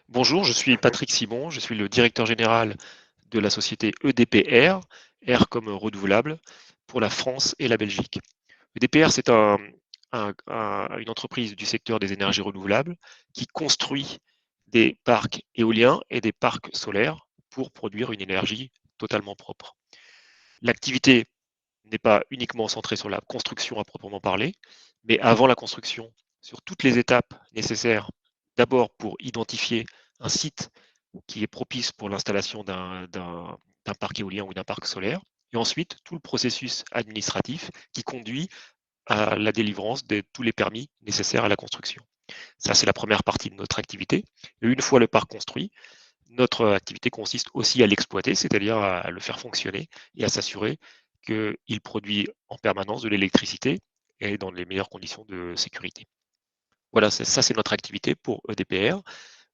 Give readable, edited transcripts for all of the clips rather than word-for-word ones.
Bonjour, je suis Patrick Simon, je suis le directeur général de la société EDPR, R comme renouvelable, pour la France et la Belgique. EDPR, c'est une entreprise du secteur des énergies renouvelables qui construit des parcs éoliens et des parcs solaires pour produire une énergie totalement propre. L'activité n'est pas uniquement centrée sur la construction à proprement parler, mais avant la construction, sur toutes les étapes nécessaires, d'abord pour identifier un site qui est propice pour l'installation d'un parc éolien ou d'un parc solaire, et ensuite tout le processus administratif qui conduit à la délivrance de tous les permis nécessaires à la construction. Ça, c'est la première partie de notre activité. Et une fois le parc construit, notre activité consiste aussi à l'exploiter, c'est-à-dire à le faire fonctionner et à s'assurer qu'il produit en permanence de l'électricité et dans les meilleures conditions de sécurité. Voilà, ça c'est notre activité pour EDPR.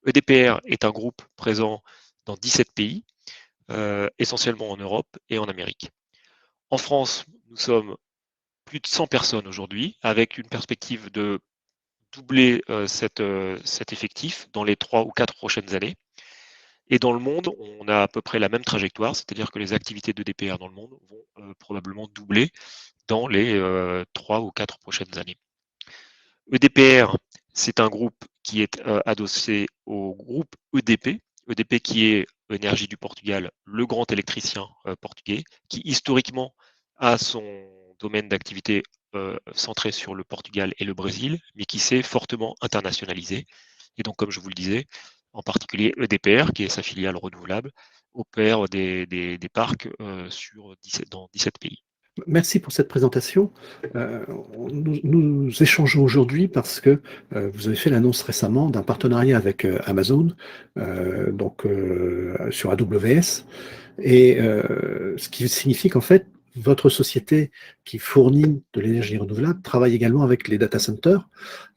EDPR est un groupe présent dans 17 pays, essentiellement en Europe et en Amérique. En France, nous sommes plus de 100 personnes aujourd'hui, avec une perspective de doubler cet effectif dans les 3 ou 4 prochaines années. Et dans le monde, on a à peu près la même trajectoire, c'est-à-dire que les activités de DPR dans le monde vont probablement doubler dans les 3 ou 4 prochaines années. EDPR, c'est un groupe qui est adossé au groupe EDP, EDP qui est Énergie du Portugal, le grand électricien portugais, qui historiquement a son domaine d'activité centré sur le Portugal et le Brésil, mais qui s'est fortement internationalisé. Et donc, comme je vous le disais, en particulier EDPR, qui est sa filiale renouvelable, opère des parcs dans 17 pays. Merci pour cette présentation. Euh, nous échangeons aujourd'hui parce que vous avez fait l'annonce récemment d'un partenariat avec Amazon, sur AWS, et ce qui signifie qu'en fait, votre société qui fournit de l'énergie renouvelable travaille également avec les data centers.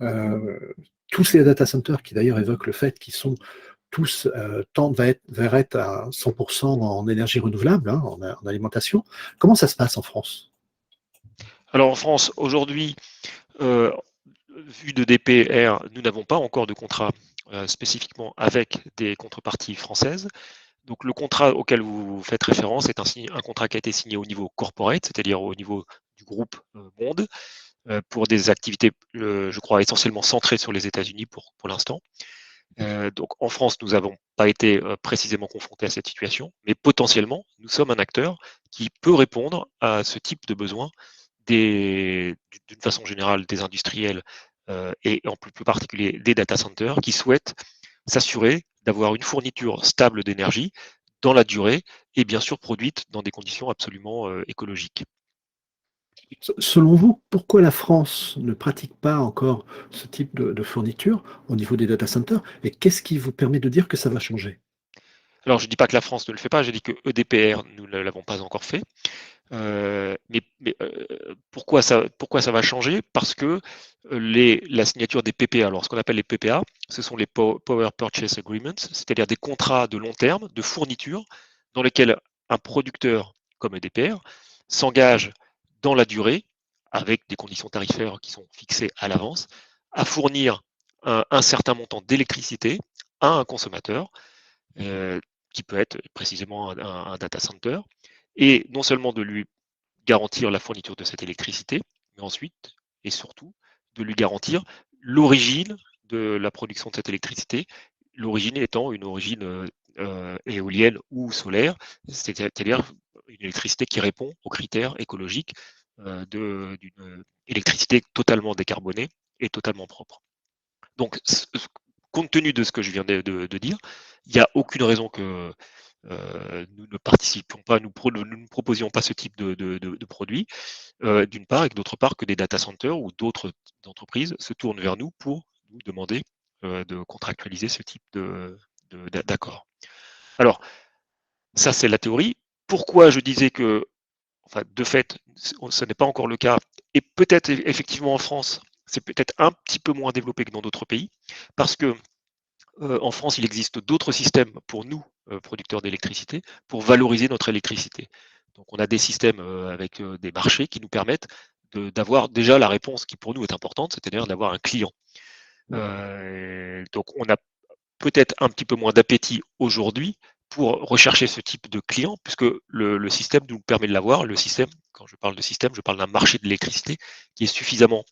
Euh, tous ces data centers qui d'ailleurs évoquent le fait qu'ils sont tous tendent vers être à 100% en énergie renouvelable, hein, en alimentation. Comment ça se passe en France? Alors en France, aujourd'hui, euh, vu de DPR, nous n'avons pas encore de contrat spécifiquement avec des contreparties françaises. Donc le contrat auquel vous faites référence est un contrat qui a été signé au niveau corporate, c'est-à-dire au niveau du groupe Monde, pour des activités, je crois, essentiellement centrées sur les États-Unis pour l'instant. Donc en France, nous n'avons pas été précisément confrontés à cette situation, mais potentiellement, nous sommes un acteur qui peut répondre à ce type de besoin d'une façon générale des industriels et en plus particulier des data centers qui souhaitent s'assurer d'avoir une fourniture stable d'énergie dans la durée et bien sûr produite dans des conditions absolument écologiques. Selon vous, pourquoi la France ne pratique pas encore ce type de fourniture au niveau des data centers et qu'est-ce qui vous permet de dire que ça va changer? Alors je ne dis pas que la France ne le fait pas, je dis que EDPR, nous ne l'avons pas encore fait. Pourquoi ça va changer? Parce que la signature des PPA, alors ce qu'on appelle les PPA, ce sont les Power Purchase Agreements, c'est-à-dire des contrats de long terme de fourniture dans lesquels un producteur comme EDPR s'engage dans la durée, avec des conditions tarifaires qui sont fixées à l'avance, à fournir un certain montant d'électricité à un consommateur euh, qui peut être précisément un data center, et non seulement de lui garantir la fourniture de cette électricité, mais ensuite et surtout de lui garantir l'origine de la production de cette électricité, l'origine étant une origine éolienne ou solaire, c'est-à-dire une électricité qui répond aux critères écologiques d'une électricité totalement décarbonée et totalement propre. Donc, compte tenu de ce que je viens de dire, il n'y a aucune raison que nous ne participions pas, nous ne proposions pas ce type de produit, d'une part, et que d'autre part, que des data centers ou d'autres entreprises se tournent vers nous pour nous demander de contractualiser ce type d'accord. Alors, ça, c'est la théorie. Pourquoi je disais que, enfin, de fait, ce n'est pas encore le cas, et peut-être effectivement en France, c'est peut-être un petit peu moins développé que dans d'autres pays, parce que en France, il existe d'autres systèmes pour nous, producteurs d'électricité, pour valoriser notre électricité. Donc on a des systèmes avec des marchés qui nous permettent d'avoir déjà la réponse qui pour nous est importante, c'est-à-dire d'avoir un client. Donc on a peut-être un petit peu moins d'appétit aujourd'hui pour rechercher ce type de client, puisque le système nous permet de l'avoir. Le système, quand je parle de système, je parle d'un marché de l'électricité qui est suffisamment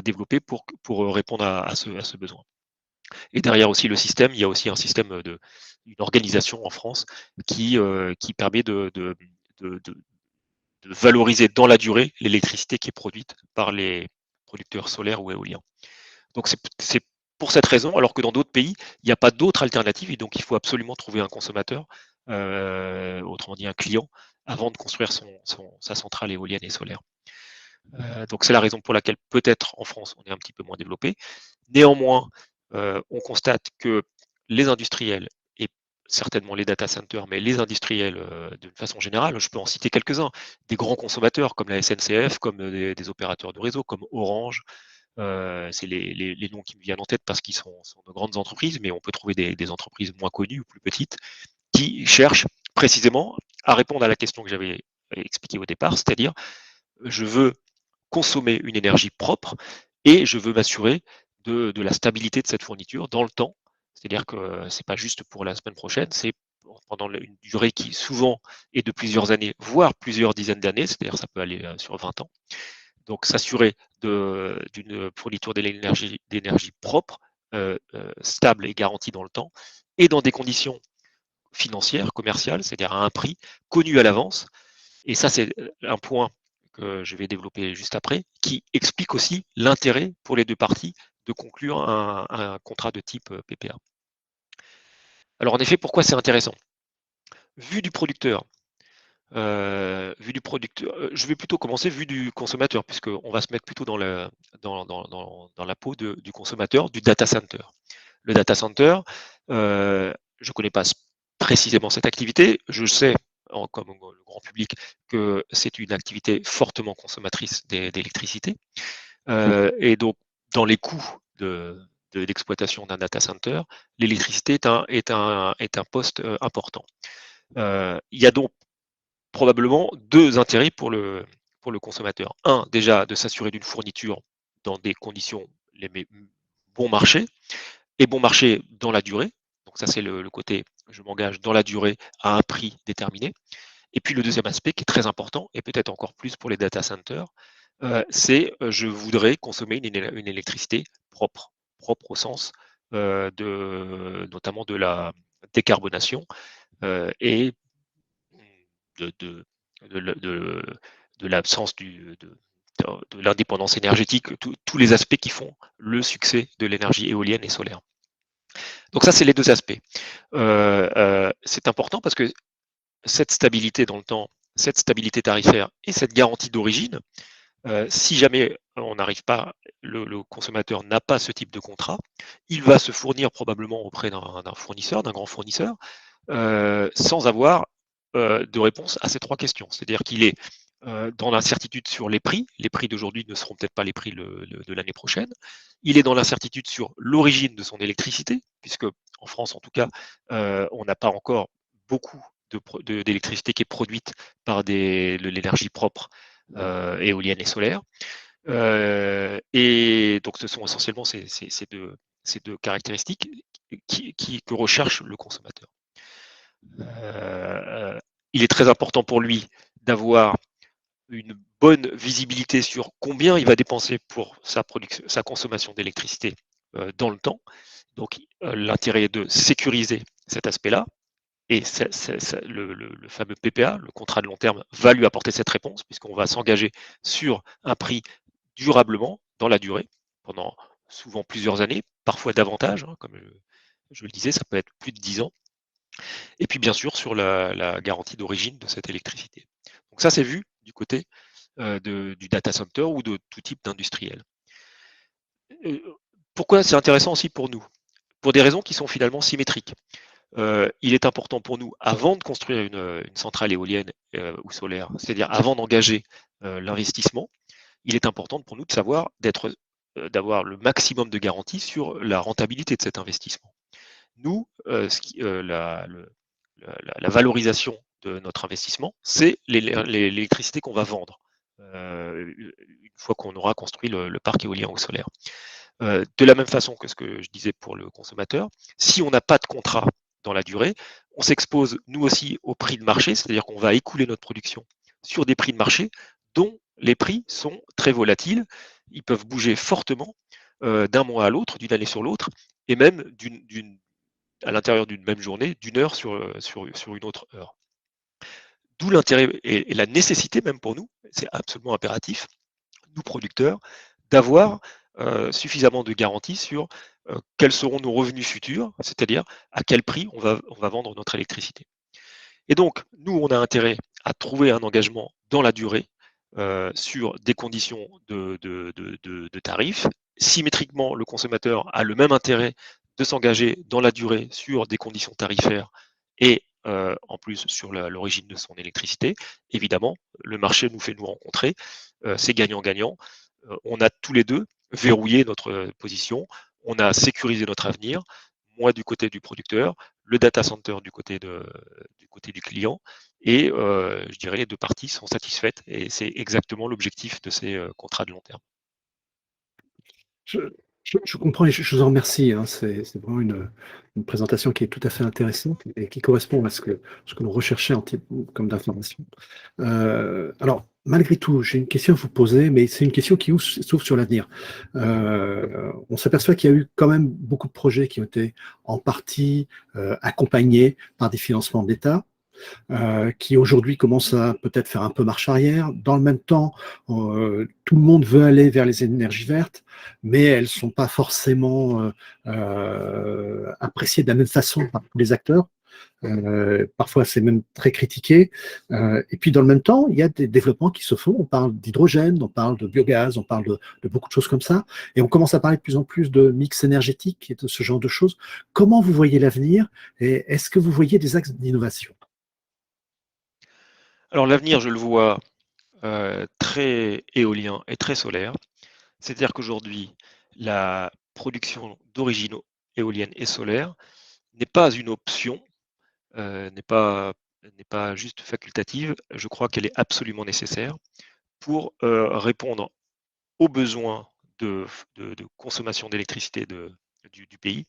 développé pour répondre à ce besoin. Et derrière aussi le système, il y a aussi un système une organisation en France qui permet de, de de valoriser dans la durée l'électricité qui est produite par les producteurs solaires ou éoliens. Donc c'est pour cette raison, alors que dans d'autres pays, il n'y a pas d'autre alternative et donc il faut absolument trouver un consommateur, autrement dit un client, avant de construire sa centrale éolienne et solaire. Donc c'est la raison pour laquelle peut-être en France on est un petit peu moins développé. Néanmoins, on constate que les industriels et certainement les data centers, mais les industriels d'une façon générale, je peux en citer quelques-uns, des grands consommateurs comme la SNCF, comme des opérateurs de réseau, comme Orange, c'est les noms qui me viennent en tête parce qu'ils sont de grandes entreprises, mais on peut trouver des entreprises moins connues ou plus petites qui cherchent précisément à répondre à la question que j'avais expliquée au départ, c'est-à-dire je veux consommer une énergie propre et je veux m'assurer de la stabilité de cette fourniture dans le temps. C'est-à-dire que c'est pas juste pour la semaine prochaine, c'est pendant une durée qui souvent est de plusieurs années, voire plusieurs dizaines d'années, c'est-à-dire ça peut aller sur 20 ans. Donc s'assurer d'une fourniture d'énergie propre, stable et garantie dans le temps, et dans des conditions financières, commerciales, c'est-à-dire à un prix connu à l'avance. Et ça, c'est un point que je vais développer juste après, qui explique aussi l'intérêt pour les deux parties de conclure un contrat de type PPA. Alors en effet, pourquoi c'est intéressant? Vu du producteur, je vais plutôt commencer vu du consommateur, puisqu'on va se mettre plutôt dans la peau du consommateur, du data center. Le data center, je ne connais pas précisément cette activité. Je sais, comme le grand public, que c'est une activité fortement consommatrice d'électricité. Et donc, dans les coûts d'exploitation d'un data center, l'électricité est un poste important. Il y a donc probablement deux intérêts pour le consommateur. Un, déjà, de s'assurer d'une fourniture dans des conditions bon marché, et bon marché dans la durée. Donc ça, c'est le côté, je m'engage dans la durée à un prix déterminé. Et puis le deuxième aspect qui est très important, et peut-être encore plus pour les data centers, c'est je voudrais consommer une électricité propre, propre au sens notamment de la décarbonation et de, de, de l'absence de l'indépendance énergétique, tous les aspects qui font le succès de l'énergie éolienne et solaire. Donc ça, c'est les deux aspects. C'est important parce que cette stabilité dans le temps, cette stabilité tarifaire et cette garantie d'origine, si jamais on n'arrive pas, le consommateur n'a pas ce type de contrat, il va se fournir probablement auprès d'un fournisseur, d'un grand fournisseur, sans avoir de réponse à ces trois questions. C'est-à-dire qu'il est dans l'incertitude sur les prix. Les prix d'aujourd'hui ne seront peut-être pas les prix de l'année prochaine. Il est dans l'incertitude sur l'origine de son électricité, puisque en France, en tout cas, on n'a pas encore beaucoup d'électricité qui est produite par de l'énergie propre éolienne et solaire. Et donc, ce sont essentiellement ces deux caractéristiques que recherche le consommateur. Il est très important pour lui d'avoir une bonne visibilité sur combien il va dépenser pour sa consommation d'électricité dans le temps. Donc, l'intérêt est de sécuriser cet aspect-là. Et le fameux PPA, le contrat de long terme, va lui apporter cette réponse, puisqu'on va s'engager sur un prix durablement, dans la durée, pendant souvent plusieurs années, parfois davantage, hein, comme je le disais, ça peut être plus de 10 ans. Et puis bien sûr sur la garantie d'origine de cette électricité. Donc ça, c'est vu du côté du data center ou de tout type d'industriel. Pourquoi c'est intéressant aussi pour nous? Pour des raisons qui sont finalement symétriques. Il est important pour nous, avant de construire une centrale éolienne ou solaire, c'est-à-dire avant d'engager l'investissement, il est important pour nous de savoir d'avoir le maximum de garanties sur la rentabilité de cet investissement. Nous, la valorisation de notre investissement, c'est l'électricité qu'on va vendre une fois qu'on aura construit le parc éolien ou solaire. De la même façon que ce que je disais pour le consommateur, si on n'a pas de contrat dans la durée, on s'expose nous aussi au prix de marché, c'est-à-dire qu'on va écouler notre production sur des prix de marché dont les prix sont très volatiles. Ils peuvent bouger fortement d'un mois à l'autre, d'une année sur l'autre, et même à l'intérieur d'une même journée, d'une heure sur une autre heure. D'où l'intérêt et la nécessité même pour nous, c'est absolument impératif, nous producteurs, d'avoir suffisamment de garanties sur quels seront nos revenus futurs, c'est-à-dire à quel prix on va vendre notre électricité. Et donc, nous, on a intérêt à trouver un engagement dans la durée sur des conditions de tarifs. Symétriquement, le consommateur a le même intérêt de s'engager dans la durée sur des conditions tarifaires et en plus sur l'origine de son électricité. Évidemment, le marché nous fait nous rencontrer, c'est gagnant-gagnant. On a tous les deux verrouillé notre position, on a sécurisé notre avenir, moi du côté du producteur, le data center du côté du client, et je dirais les deux parties sont satisfaites, et c'est exactement l'objectif de ces contrats de long terme. Je, je comprends et je vous en remercie, hein. C'est vraiment une présentation qui est tout à fait intéressante et qui correspond à ce que l'on recherchait en type, comme d'information. Alors, malgré tout, j'ai une question à vous poser, mais c'est une question qui s'ouvre sur l'avenir. On s'aperçoit qu'il y a eu quand même beaucoup de projets qui ont été en partie accompagnés par des financements de l'État, qui aujourd'hui commence à peut-être faire un peu marche arrière. Dans le même temps, tout le monde veut aller vers les énergies vertes, mais elles ne sont pas forcément appréciées de la même façon par tous les acteurs. Parfois, c'est même très critiqué. Et puis, dans le même temps, il y a des développements qui se font. On parle d'hydrogène, on parle de biogaz, on parle de beaucoup de choses comme ça. Et on commence à parler de plus en plus de mix énergétique et de ce genre de choses. Comment vous voyez l'avenir et est-ce que vous voyez des axes d'innovation? Alors l'avenir, je le vois très éolien et très solaire. C'est-à-dire qu'aujourd'hui, la production d'origine éolienne et solaire n'est pas une option, n'est pas, n'est pas juste facultative. Je crois qu'elle est absolument nécessaire pour répondre aux besoins de consommation d'électricité du pays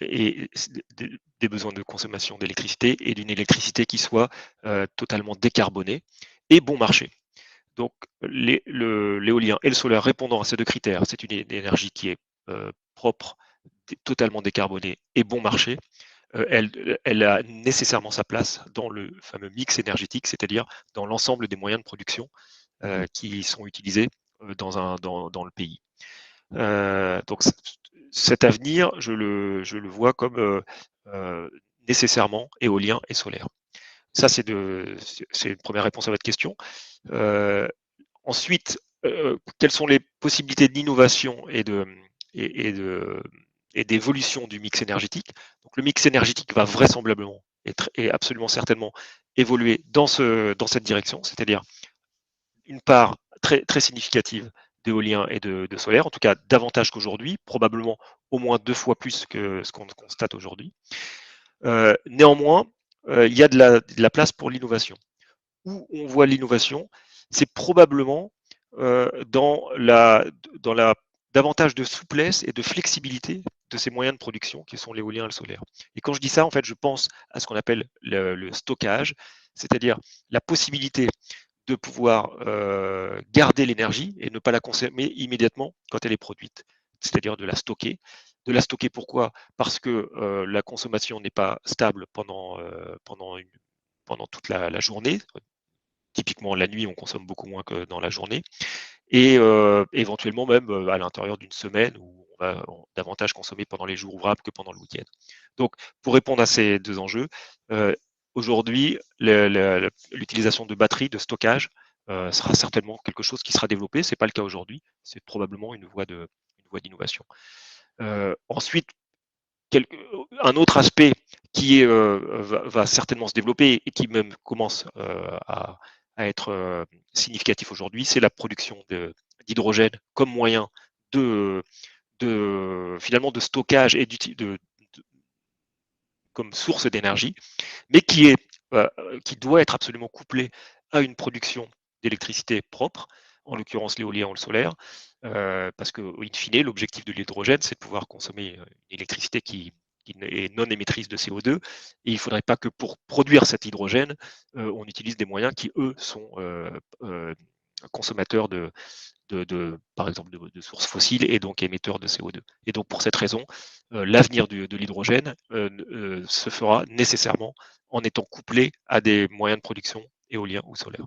et des besoins de consommation d'électricité et d'une électricité qui soit totalement décarbonée et bon marché. Donc l'éolien et le solaire répondant à ces deux critères, c'est une énergie qui est propre, totalement décarbonée et bon marché. Elle a nécessairement sa place dans le fameux mix énergétique, c'est-à-dire dans l'ensemble des moyens de production qui sont utilisés dans le pays. Donc cet avenir, je le vois comme nécessairement éolien et solaire. Ça, c'est une première réponse à votre question. Euh, Ensuite, quelles sont les possibilités d'innovation et de, et d'évolution du mix énergétique? Donc, le mix énergétique va vraisemblablement et absolument certainement évoluer dans cette direction, c'est-à-dire une part très significative d'éolien et de solaire, en tout cas davantage qu'aujourd'hui, probablement au moins 2 fois plus que ce qu'on constate aujourd'hui. Néanmoins, il y a de la place pour l'innovation. Où on voit l'innovation, c'est probablement dans davantage de souplesse et de flexibilité de ces moyens de production qui sont l'éolien et le solaire. Et quand je dis ça, en fait, je pense à ce qu'on appelle le stockage, c'est-à-dire la possibilité de pouvoir garder l'énergie et ne pas la consommer immédiatement quand elle est produite, c'est-à-dire de la stocker. De la stocker pourquoi? Parce que la consommation n'est pas stable pendant toute la journée. Typiquement, la nuit, on consomme beaucoup moins que dans la journée. Et éventuellement même à l'intérieur d'une semaine où on va davantage consommer pendant les jours ouvrables que pendant le week-end. Donc, pour répondre à ces deux enjeux, aujourd'hui, l'utilisation de batteries, de stockage, sera certainement quelque chose qui sera développé. Ce n'est pas le cas aujourd'hui. C'est probablement une voie d'innovation. Ensuite, un autre aspect qui va certainement se développer et qui même commence à être significatif aujourd'hui, c'est la production d'hydrogène comme moyen finalement de stockage et comme source d'énergie, mais qui doit être absolument couplé à une production d'électricité propre, en l'occurrence l'éolien ou le solaire, parce que, in fine, l'objectif de l'hydrogène, c'est de pouvoir consommer une électricité qui est non émettrice de CO2, et il ne faudrait pas que pour produire cet hydrogène, on utilise des moyens qui, eux, sont consommateurs par exemple, de sources fossiles et donc émetteurs de CO2. Et donc, pour cette raison, l'avenir de l'hydrogène se fera nécessairement en étant couplé à des moyens de production éoliens ou solaires.